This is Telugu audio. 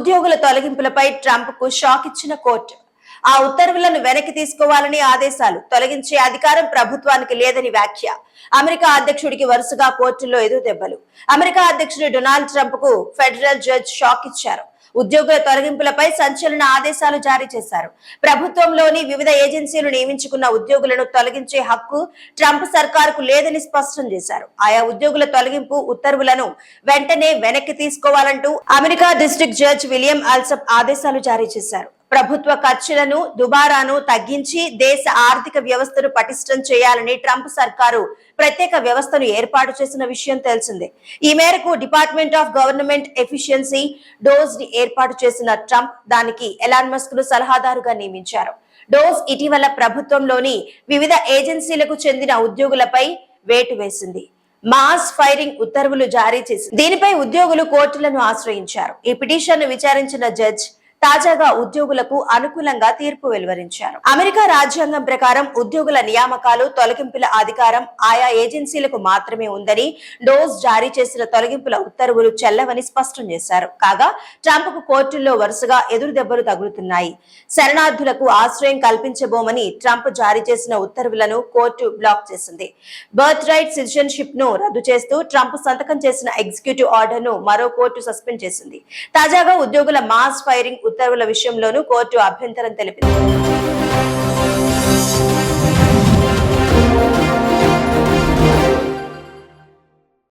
ఉద్యోగుల తొలగింపులపై ట్రంప్ కు షాక్ ఇచ్చిన కోర్టు ఆ ఉత్తర్వులను వెనక్కి తీసుకోవాలని ఆదేశాలు. తొలగించే అధికారం ప్రభుత్వానికి లేదని వ్యాఖ్య. అమెరికా అధ్యక్షుడికి వరుసగా కోర్టుల్లో ఎదురుదెబ్బలు. అమెరికా అధ్యక్షుడు డొనాల్డ్ ట్రంప్ కు ఫెడరల్ జడ్జి షాక్ ఇచ్చారు. ఉద్యోగుల తొలగింపులపై సంచలన ఆదేశాలు జారీ చేశారు. ప్రభుత్వంలోని వివిధ ఏజెన్సీలు నియమించుకున్న ఉద్యోగులను తొలగించే హక్కు ట్రంప్ సర్కారుకు లేదని స్పష్టం చేశారు. ఆయా ఉద్యోగుల తొలగింపు ఉత్తర్వులను వెంటనే వెనక్కి తీసుకోవాలంటూ అమెరికా డిస్ట్రిక్ట్ జడ్జి విలియం ఆల్సప్ ఆదేశాలు జారీ చేశారు. ప్రభుత్వ ఖర్చులను దుబారాను తగ్గించి దేశ ఆర్థిక వ్యవస్థను పటిష్టం చేయాలని ట్రంప్ సర్కారు ప్రత్యేక వ్యవస్థను ఏర్పాటు చేసిన విషయం తెలిసిందే. ఈ మేరకు department of government efficiency dose ని ఏర్పాటు చేసిన ట్రంప్ దానికి ఎలాన్ మస్క్ ను సలహాదారుగా నియమించారు. డోస్ ఇటీవల ప్రభుత్వంలోని వివిధ ఏజెన్సీలకు చెందిన ఉద్యోగులపై వేటు వేసింది. మాస్ ఫైరింగ్ ఉత్తర్వులు జారీ చేసింది. దీనిపై ఉద్యోగులు కోర్టులను ఆశ్రయించారు. ఈ పిటిషన్ ను విచారించిన జడ్జి తాజాగా ఉద్యోగులకు అనుకూలంగా తీర్పు వెలువరించారు. అమెరికా రాజ్యాంగం ప్రకారం ఉద్యోగుల నియామకాలు, తొలగింపుల అధికారం ఆయా ఏజెన్సీలకు మాత్రమే ఉందని, డోస్ జారీ చేసిన తొలగింపుల ఉత్తర్వులు చెల్లవని స్పష్టం చేశారు. కాగా ట్రంప్ కు కోర్టుల్లో వరుసగా ఎదురుదెబ్బలు తగులుతున్నాయి. శరణార్థులకు ఆశ్రయం కల్పించబోమని ట్రంప్ జారీ చేసిన ఉత్తర్వులను కోర్టు బ్లాక్ చేసింది. బర్త్ రైట్ సిటిజన్షిప్ ను రద్దు చేస్తూ ట్రంప్ సంతకం చేసిన ఎగ్జిక్యూటివ్ ఆర్డర్ ను మరో కోర్టు సస్పెండ్ చేసింది. తాజాగా ఉద్యోగుల మాస్ ఫైరింగ్ ఉత్తర్వుల విషయంలోనూ కోర్టు అభ్యంతరం తెలిపింది.